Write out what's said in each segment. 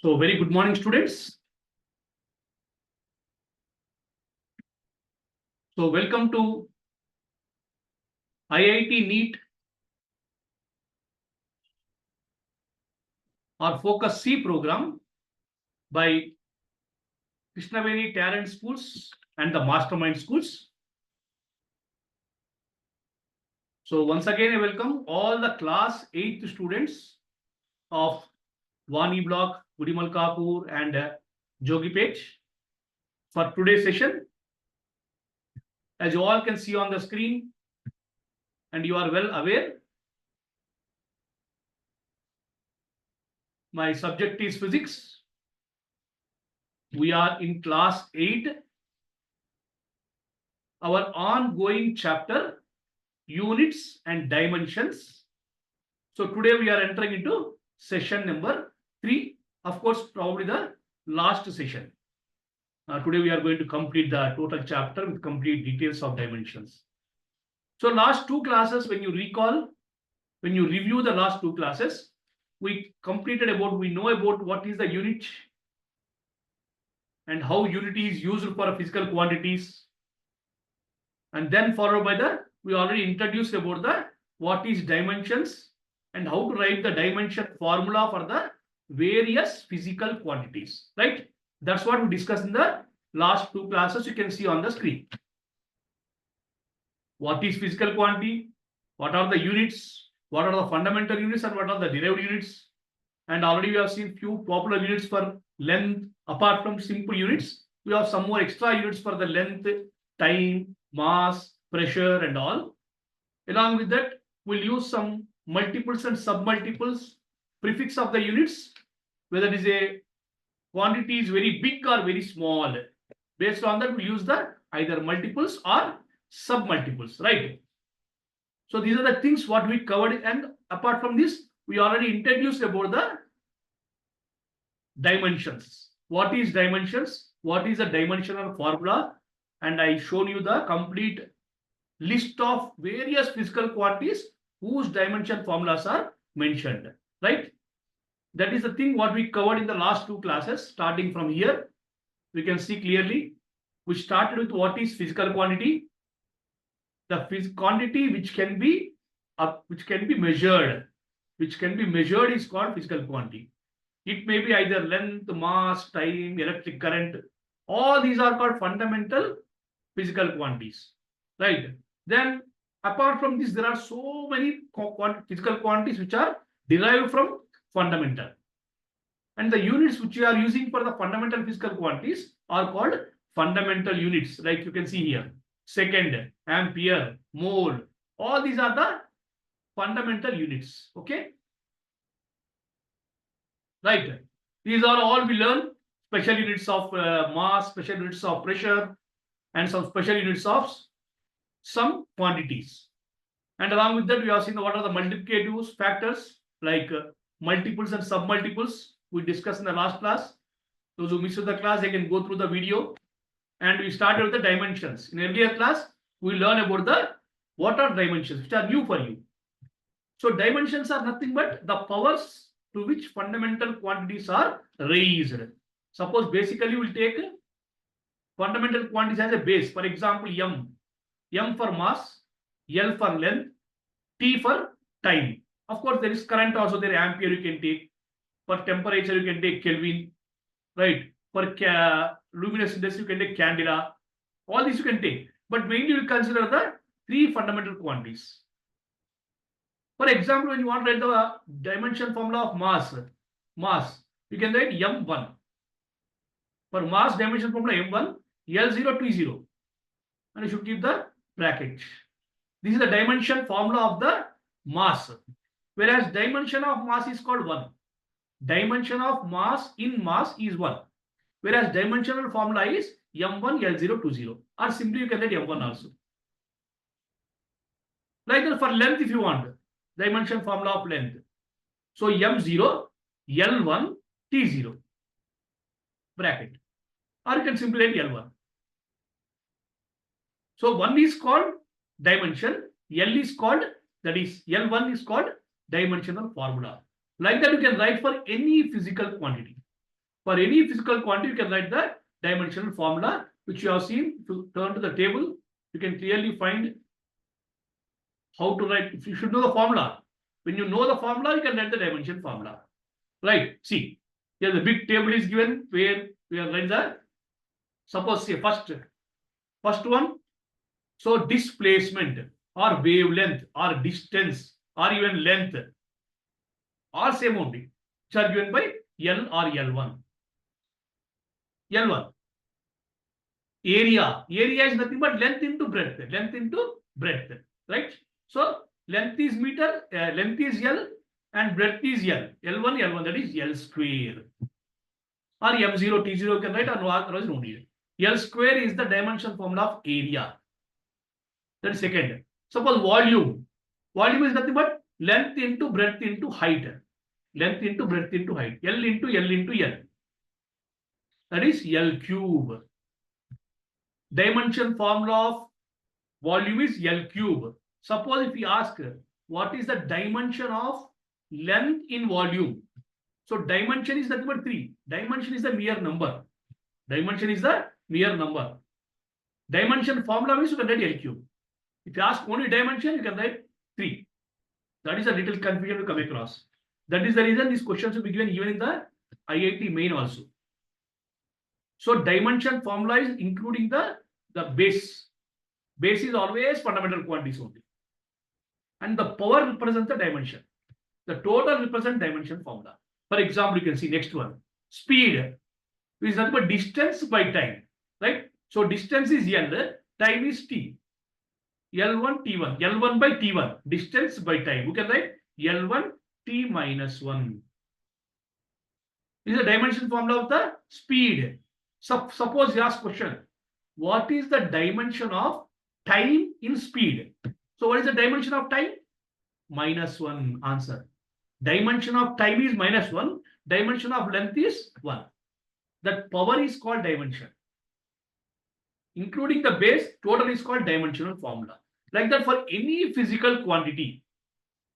So very good morning, students. So welcome to IIT NEET or Focus C program by Krishnaveni Talent Schools and the Mastermind Schools. So once again, I welcome all the class 8th students of Vani Block, Gudimalkapur and Jogipet for today's session. As you all can see on the screen and you are well aware, my subject is physics. We are in class 8, our ongoing chapter, units and dimensions. So today we are entering into session number 3. Of course, probably the last session. Today we are going to complete the total chapter with complete details of dimensions. So last 2 classes, when you recall, when you review the last 2 classes, we completed about, we know about what is the unit and how unit is used for physical quantities. And then followed by the, we already introduced about the what is dimensions and how to write the dimension formula for the various physical quantities, right? That's what we discussed in the last 2 classes. You can see on the screen. What is physical quantity? What are the units? What are the fundamental units and what are the derived units? And already we have seen few popular units for length. Apart from simple units, we have some more extra units for the length, time, mass, pressure and all. Along with that, we'll use some multiples and submultiples, prefix of the units, whether it is a quantity is very big or very small. Based on that, we'll use the either multiples or submultiples, right? So these are the things what we covered, and apart from this, we already introduced about the dimensions. What is dimensions? What is a dimensional formula? And I shown you the complete list of various physical quantities whose dimension formulas are mentioned, right? That is the thing what we covered in the last 2 classes. Starting from here, we can see clearly. We started with what is physical quantity. The quantity which can be measured. Which can be measured is called physical quantity. It may be either length, mass, time, electric current. All these are called fundamental physical quantities, right? Then apart from this, there are so many physical quantities which are derived from fundamental. And the units which you are using for the fundamental physical quantities are called fundamental units, like you can see here. Second, ampere, mole, all these are the fundamental units. Okay, right? These are all we learn. Special units of mass, special units of pressure, and some special units of some quantities. And along with that, we have seen what are the multiplicative factors like multiples and submultiples. We discussed in the last class. Those who missed the class, they can go through the video. And we started with the dimensions. In earlier class, we learned about the what are dimensions, which are new for you. So dimensions are nothing but the powers to which fundamental quantities are raised. Suppose basically we'll take fundamental quantities as a base. For example, M for mass, L for length, T for time. Of course, there is current also there, ampere you can take. For temperature, you can take Kelvin, right? For luminous index, you can take candela. All these you can take. But mainly we consider the 3 fundamental quantities. For example, when you want to write the dimension formula of mass, you can write M1. For mass dimension formula M1, L0, T0. And you should keep the bracket. This is the dimension formula of the mass. Whereas dimension of mass is called 1. Dimension of mass in mass is 1. Whereas dimensional formula is M1, L0, T0. Or simply you can write M1 also. Like that for length if you want. Dimension formula of length. So M0, L1, T0. Bracket. Or you can simply write L1. So 1 is called dimension, L is called, that is L1 is called dimensional formula. Like that you can write for any physical quantity. For any physical quantity, you can write the dimensional formula, which you have seen. If you turn to the table, you can clearly find how to write. If you should know the formula. When you know the formula, you can write the dimension formula. Right? See, here the big table is given where we are write the, suppose say first one. So displacement or wavelength or distance or even length or same only, which are given by L or L1. L1. Area is nothing but length into breadth, right? So length is meter, length is L and breadth is L. L1, that is L square. Or M0, T0 you can write, or otherwise no need. L square is the dimension formula of area. That is second. Suppose volume. Volume is nothing but length into breadth into height. Length into breadth into height. L into L. That is L cube. Dimension formula of volume is L cube. Suppose if we ask what is the dimension of length in volume. So dimension is nothing but 3. Dimension is the mere number. Dimension formula means you can write L cube. If you ask only dimension, you can write 3. That is a little confusion to come across. That is the reason these questions will be given even in the IIT main also. So dimension formula is including the base. Base is always fundamental quantities only. And the power represents the dimension. The total represents dimension formula. For example, you can see next one. Speed is nothing but distance by time. Right? So distance is L, time is T. L1, T1. L1 by T1. Distance by time. You can write L1 T minus 1. This is the dimension formula of the speed. Suppose you ask question, what is the dimension of time in speed? So what is the dimension of time? -1. Answer. Dimension of time is -1. Dimension of length is 1. That power is called dimension. Including the base, total is called dimensional formula. Like that for any physical quantity,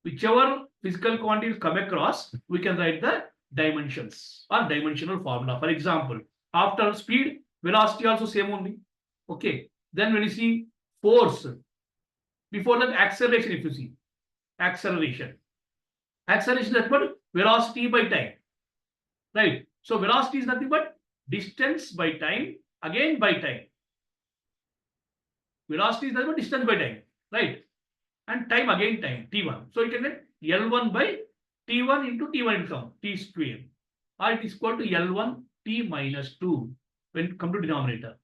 whichever physical quantity come across, we can write the dimensions or dimensional formula. For example, after speed, velocity also same only. Okay. Then when you see force, before that acceleration, if you see acceleration is nothing but velocity by time. Right. So velocity is nothing but distance by time, again by time. Velocity is nothing but distance by time. Right. And time again time, T1. So you can get L1 by T1 into T1 into T square. Or it is equal to L1 T minus 2 when come to denominator.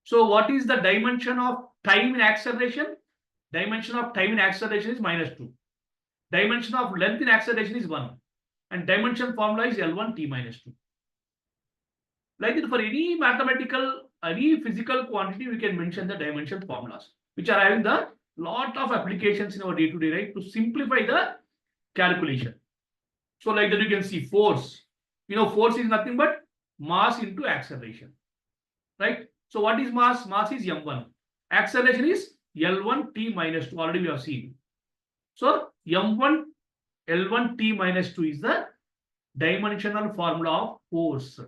So what is the dimension of time in acceleration? Dimension of time in acceleration is -2. Dimension of length in acceleration is 1. And dimension formula is L1 T minus 2. Like that for any mathematical, any physical quantity, we can mention the dimension formulas, which are having the lot of applications in our day-to-day life to simplify the calculation. So like that you can see force. You know, force is nothing but mass into acceleration. Right? So what is mass? Mass is m1. Acceleration is L1 T minus 2. Already we have seen. So m1 L1 T minus 2 is the dimensional formula of force.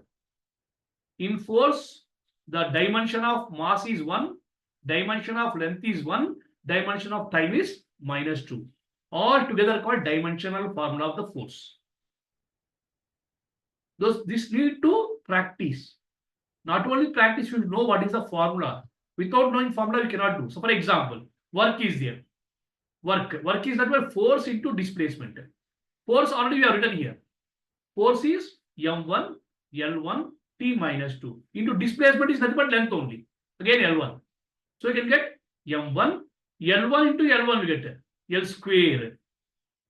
In force, the dimension of mass is 1, dimension of length is 1, dimension of time is -2. All together called dimensional formula of the force. This need to practice. Not only practice, you should know what is the formula. Without knowing formula, we cannot do. So for example, work is there. Work is nothing but force into displacement. Force already we have written here. Force is m1 L1 T minus 2 into displacement is nothing but length only. Again L1. So you can get m1 L1 into L1 we get L square.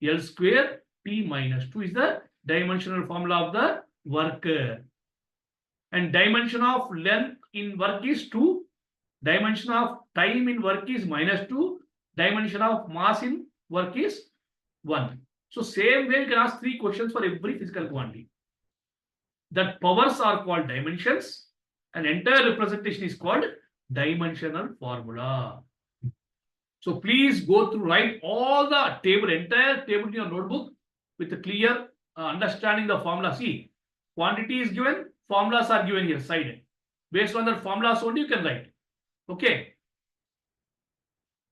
L square T minus 2 is the dimensional formula of the work. And dimension of length in work is 2. Dimension of time in work is -2. Dimension of mass in work is 1. So same way you can ask 3 questions for every physical quantity. That powers are called dimensions and entire representation is called dimensional formula. So please go through, write all the table, entire table in your notebook with a clear understanding the formula. See, Quantity is given, formulas are given here side. Based on the formulas only you can write. Okay.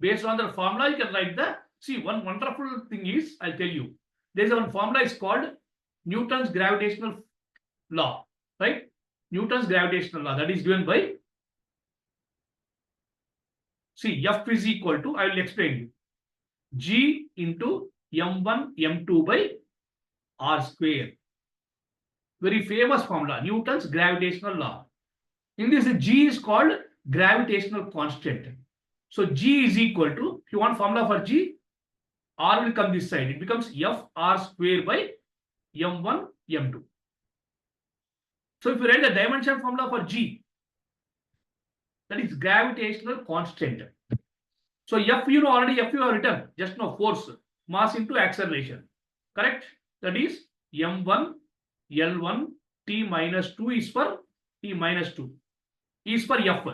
Based on the formula you can write the, see, one wonderful thing is, I'll tell you, there's one formula is called Newton's gravitational law, right? Newton's gravitational law, that is given by, see, F is equal to, I will explain you, G into M1 M2 by R square. Very famous formula, Newton's gravitational law. In this, G is called gravitational constant. So G is equal to, if you want formula for G, R will come this side. It becomes Fr square by M1 M2. So if you write the dimension formula for G, that is gravitational constant. So F, you know already, F you have written, just now force, mass into acceleration. Correct? That is M1 L1 T minus 2 is for T minus 2 is for F.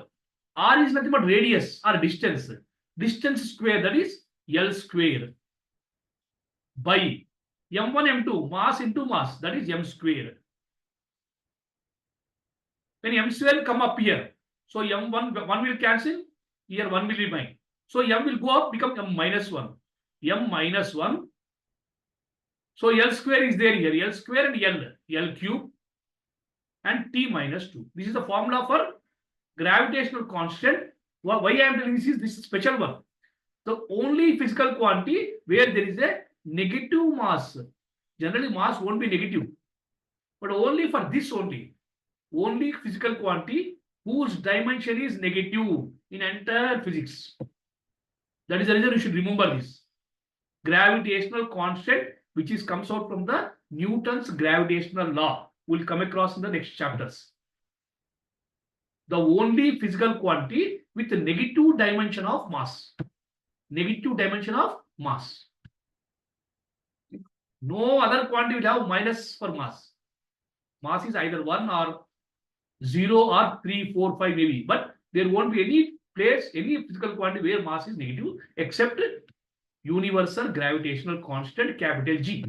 R is nothing but radius or distance. Distance square, that is L square by M1 M2 mass into mass, that is M square. When M square come up here, so M1 1 will cancel, here 1 will remain. So M will go up, become M minus 1. M minus 1. So L square is there here. L square and L cube and T minus 2. This is the formula for gravitational constant. Why I am telling this is special one. The only physical quantity where there is a negative mass. Generally mass won't be negative. But only for this only. Only physical quantity whose dimension is negative in entire physics. That is the reason you should remember this. Gravitational constant, which is comes out from the Newton's gravitational law. We'll come across in the next chapters. The only physical quantity with a negative dimension of mass. Negative dimension of mass. No other quantity will have minus for mass. Mass is either 1 or 0 or 3, 4, 5 maybe. But there won't be any place, any physical quantity where mass is negative except universal gravitational constant capital G,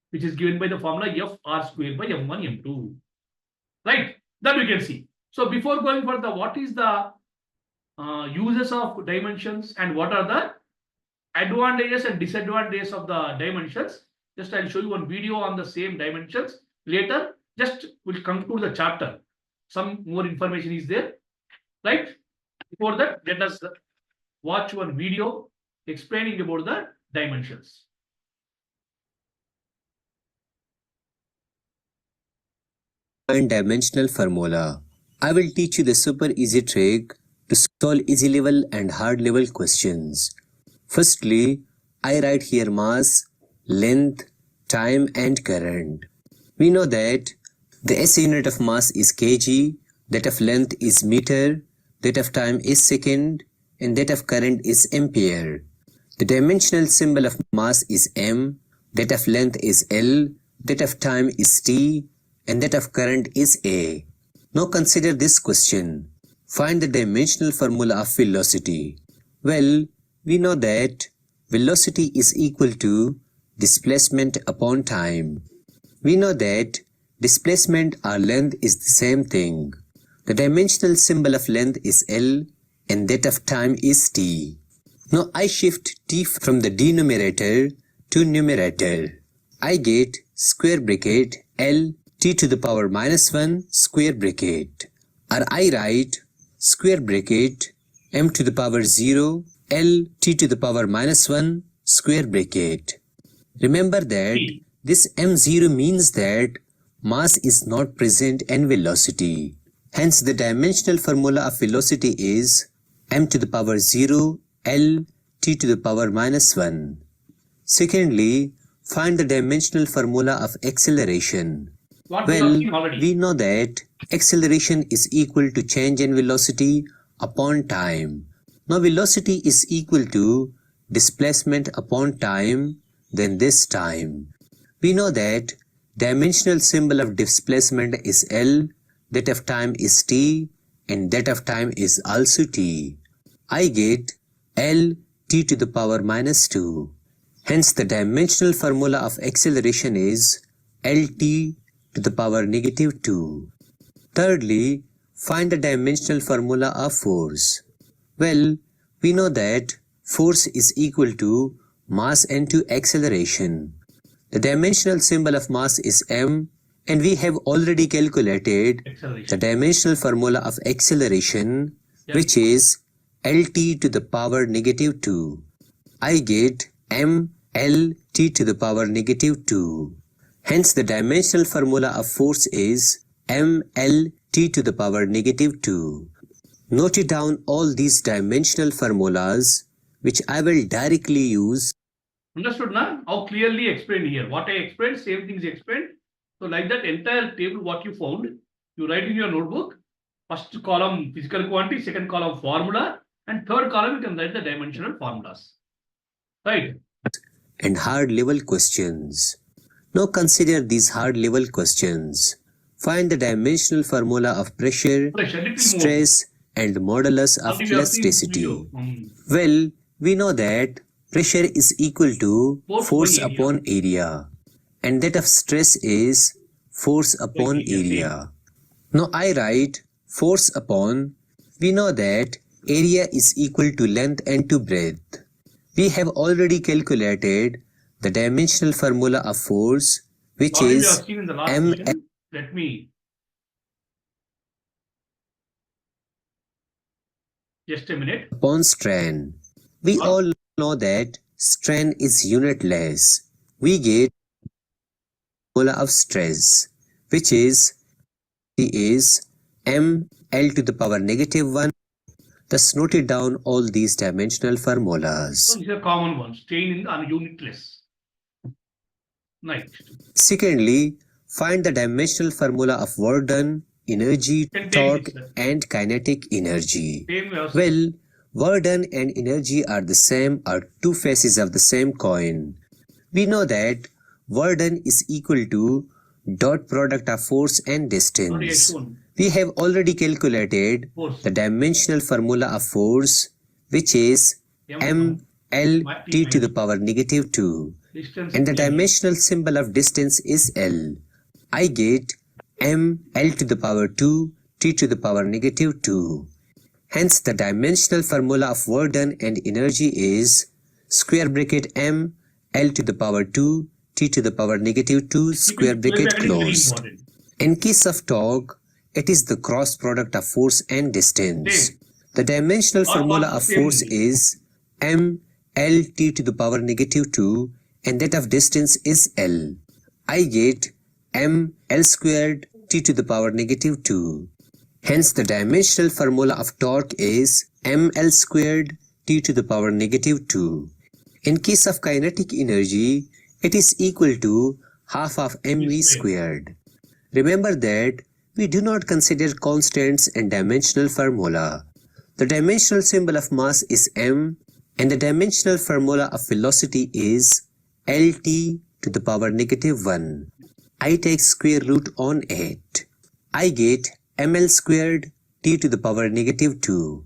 which is given by the formula Fr square by M1 M2. Right? That we can see. So before going for the what is the uses of dimensions and what are the advantages and disadvantages of the dimensions, just I'll show you one video on the same dimensions later. Just we'll conclude the chapter. Some more information is there. Right? Before that, let us watch one video explaining about the dimensions. Dimensional formula. I will teach you the super easy trick to solve easy level and hard level questions. Firstly, I write here mass, length, time and current. We know that the SI unit of mass is kg, that of length is meter, that of time is second, and that of current is ampere. The dimensional symbol of mass is m, that of length is L, that of time is t, and that of current is A. Now consider this question. Find the dimensional formula of velocity. Well, we know that velocity is equal to displacement upon time. We know that displacement or length is the same thing. The dimensional symbol of length is L and that of time is t. Now I shift t from the denominator to numerator. I get square bracket L t to the power minus 1 square bracket. Or I write square bracket m to the power 0 L t to the power minus 1 square bracket. Remember that this m0 means that mass is not present in velocity. Hence the dimensional formula of velocity is m to the power 0 L t to the power minus 1. Secondly, find the dimensional formula of acceleration. Well, we know that acceleration is equal to change in velocity upon time. Now velocity is equal to displacement upon time, then this time. We know that dimensional symbol of displacement is L, that of time is t, and that of time is also t. I get L t to the power minus 2. Hence the dimensional formula of acceleration is Lt to the power negative 2. Thirdly, find the dimensional formula of force. Well, we know that force is equal to mass into acceleration. The dimensional symbol of mass is m, and we have already calculated the dimensional formula of acceleration, which is Lt to the power negative 2. I get m Lt to the power negative 2. Hence the dimensional formula of force is mLt to the power negative 2. Note down all these dimensional formulas, which I will directly use. Understood, na? How clearly explained here. What I explained, same things explained. So like that entire table, what you found, you write in your notebook. First column physical quantity, second column formula, and third column you can write the dimensional formulas. Right? And hard level questions. Now consider these hard level questions. Find the dimensional formula of pressure, stress, and modulus of elasticity. Well, we know that pressure is equal to force upon area, and that of stress is force upon area. Now I write force upon, we know that area is equal to length and to breadth. We have already calculated the dimensional formula of force, which is m. Let me just a minute. Upon strain. We all know that strain is unitless. We get formula of stress, which is m L to the power negative 1. Thus noted down all these dimensional formulas. So these are common ones. Strain in unitless. Next. Secondly, find the dimensional formula of work done, energy, torque, and kinetic energy. Well, work done and energy are the same, are two faces of the same coin. We know that work done is equal to dot product of force and distance. We have already calculated the dimensional formula of force, which is m L t to the power negative 2. And the dimensional symbol of distance is L. I get m L to the power 2 t to the power negative 2. Hence the dimensional formula of work done and energy is square bracket m L to the power 2 t to the power negative 2 square bracket closed. In case of torque, it is the cross product of force and distance. The dimensional formula of force is m L t to the power negative 2, and that of distance is L. I get m L squared t to the power negative 2. Hence the dimensional formula of torque is m L squared t to the power negative 2. In case of kinetic energy, it is equal to half of mv squared. Remember that we do not consider constants and dimensional formula. The dimensional symbol of mass is m, and the dimensional formula of velocity is Lt to the power negative 1. I take square root on it. I get ml squared t to the power negative 2.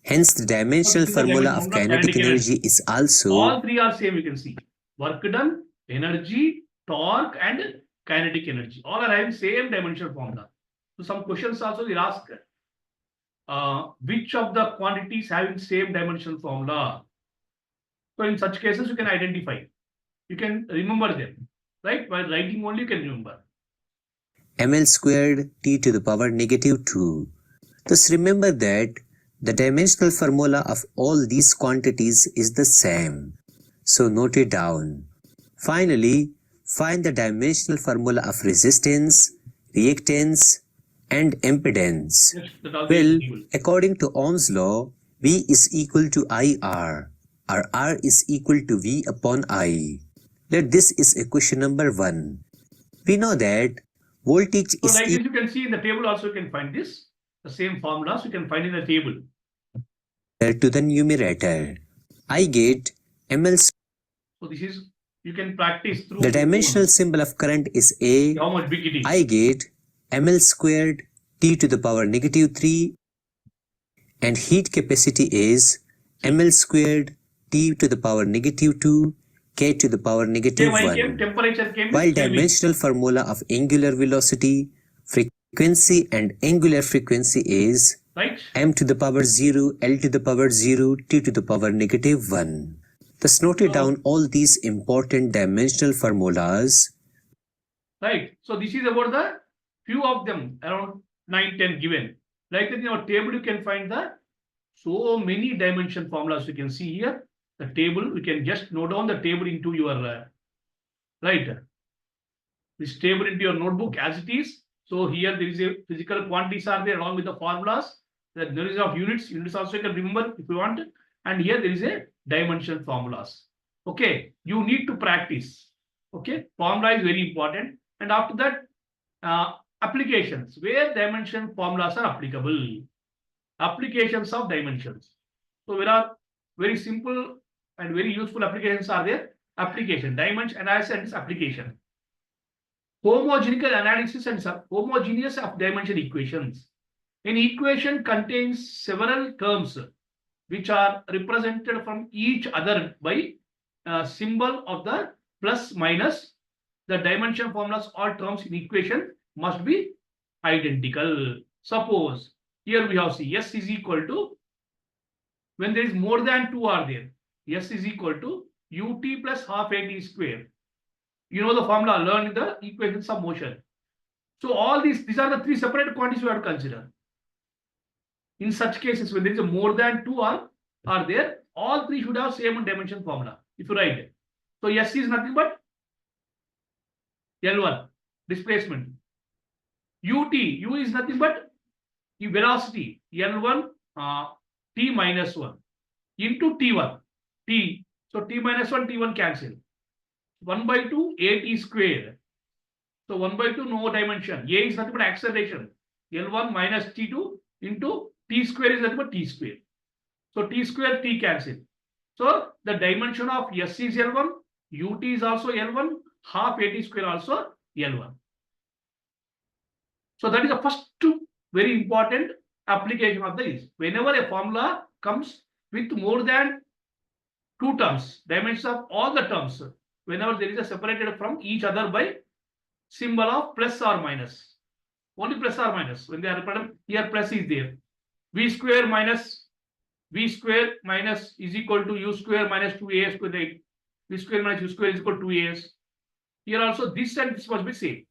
Hence the dimensional formula of kinetic energy is also... All three are same, you can see. Work done, energy, torque, and kinetic energy. All are having same dimensional formula. So some questions also will ask which of the quantities having same dimensional formula. So in such cases, you can identify. You can remember them. Right? While writing only you can remember. ml squared t to the power negative 2. Thus remember that the dimensional formula of all these quantities is the same. So note it down. Finally, find the dimensional formula of resistance, reactance, and impedance. Well, according to Ohm's law, V is equal to IR, or R is equal to V upon I. Let this is equation number 1. We know that voltage is... So like this you can see in the table also you can find this. The same formulas you can find in the table. To the numerator. I get ml... So this is, you can practice through... The dimensional symbol of current is A. How much big it is. I get ml squared t to the power negative 3, and heat capacity is ml squared t to the power negative 2 k to the power negative K came, 1. temperature came. While Kelvin. dimensional formula of angular velocity, frequency and angular frequency is Right. m to the power 0, L to the power 0, T to the power negative 1. Thus noted down all these important dimensional formulas. Right. So this is about the few of them, around 9, 10 given. Like that in our table, you can find the so many dimension formulas. You can see here the table. We can just note down the table into your right. This table into your notebook as it is. So here there is a physical quantities are there along with the formulas. There is of units. Units also you can remember if you want. And here there is a dimension formulas. Okay, you need to practice. Okay, formula is very important. And after that, applications where dimension formulas are applicable. Applications of dimensions. So there are very simple and very useful applications are there. Application, dimension analysis application. Homogeneous analysis and homogeneous of dimension equations. An equation contains several terms which are represented from each other by a symbol of the plus minus. The dimension formulas all terms in equation must be identical. Suppose here we have see S is equal to, when there is more than 2 are there, S is equal to ut plus half at square. You know the formula learned in the equations of motion. So all these are the three separate quantities you have to consider. In such cases, when there is a more than 2 are there, all three should have same dimension formula. If you write it. So S is nothing but L1, displacement. U is nothing but velocity, L1 T minus 1 into T1. T. So T minus 1, T1 cancel. 1 by 2 at square. So 1 by 2 no dimension. A is nothing but acceleration. L1 minus T2 into T square is nothing but T square. So T square T cancel. So the dimension of S is L1, ut is also L1, half at square also L1. So that is the first very important application of this. Whenever a formula comes with more than 2 terms, dimensions of all the terms, whenever there is a separated from each other by symbol of plus or minus. Only plus or minus. When they are represented, here plus is there. V square minus is equal to u square minus 2a square. V square minus u square is equal to 2as. Here also this and this must be same.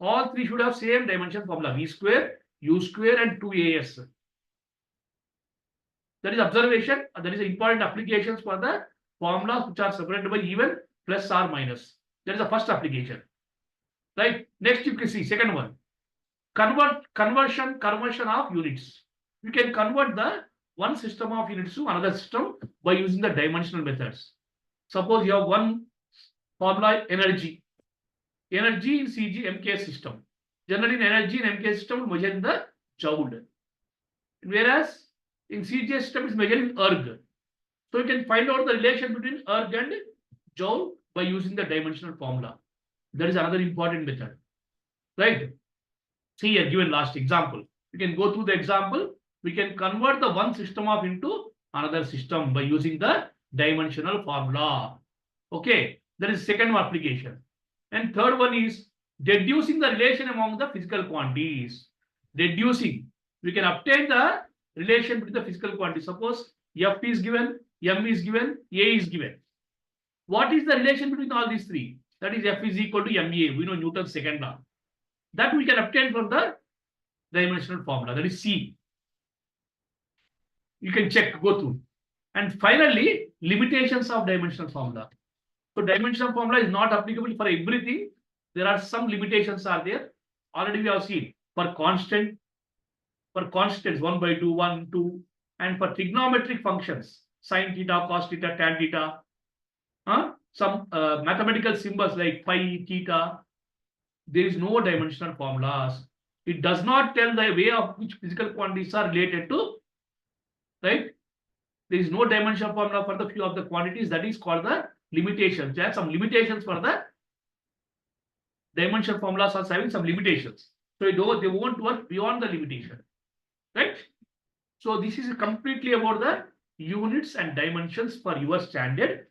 All three should have same dimension formula. V square, u square and 2as. That is observation. That is important applications for the formulas which are separated by even plus or minus. That is the first application. Right. Next you can see second one. Conversion of units. You can convert the one system of units to another system by using the dimensional methods. Suppose you have one formula energy. Energy in CG MK system. Generally in energy in MK system measure in the joule. Whereas in CG system is measured in erg. So you can find out the relation between erg and joule by using the dimensional formula. That is another important method. Right? See here given last example. You can go through the example. We can convert the one system of into another system by using the dimensional formula. Okay, that is second application. And third one is deducing the relation among the physical quantities. Deducing. We can obtain the relation between the physical quantities. Suppose F is given, M is given, A is given. What is the relation between all these three? That is F is equal to ma. We know Newton's second law. That we can obtain from the dimensional formula. That is C. You can check, go through. And finally, limitations of dimensional formula. So dimensional formula is not applicable for everything. There are some limitations are there. Already we have seen for constants 1 by 2, 1, 2, and for trigonometric functions, sine theta, cos theta, tan theta, some mathematical symbols like pi, theta, there is no dimensional formulas. It does not tell the way of which physical quantities are related to, right? There is no dimensional formula for the few of the quantities. That is called the limitations. There are some limitations for the dimensional formulas are having some limitations. So they won't work beyond the limitation, right? So this is completely about the units and dimensions for your standard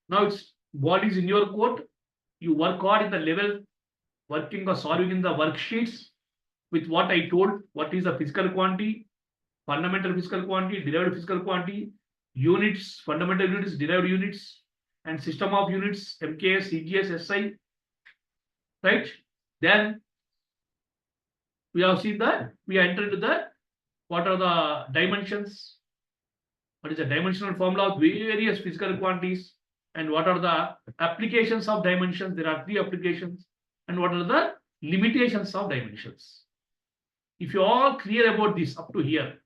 Now it's ball is in your court. You work hard in the level, working or solving in the worksheets with what I told. What is the physical quantity, fundamental physical quantity, derived physical quantity, units, fundamental units, derived units, and system of units, MKS, CGS, SI, right? Then we have seen that we enter into the what are the dimensions, what is the dimensional formula of various physical quantities, and what are the applications of dimensions. There are 3 applications, and what are the limitations of dimensions. If you are all clear about this up to here,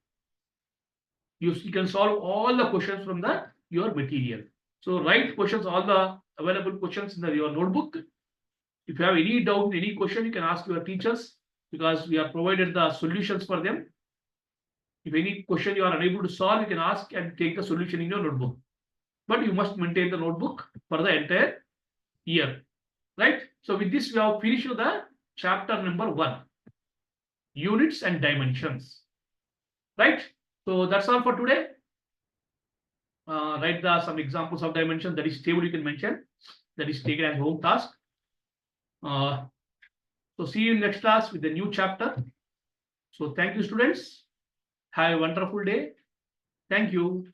you can solve all the questions from the your material. So write questions, all the available questions in your notebook. If you have any doubt, any question, you can ask your teachers, because we have provided the solutions for them. If any question you are unable to solve, you can ask and take the solution in your notebook. But you must maintain the notebook for the entire year, right? So with this, we have finished the chapter number 1, units and dimensions, right? So that's all for today. Write some examples of dimensions. That is table you can mention. That is taken as home task. So see you in next class with the new chapter. So thank you, students. Have a wonderful day. Thank you.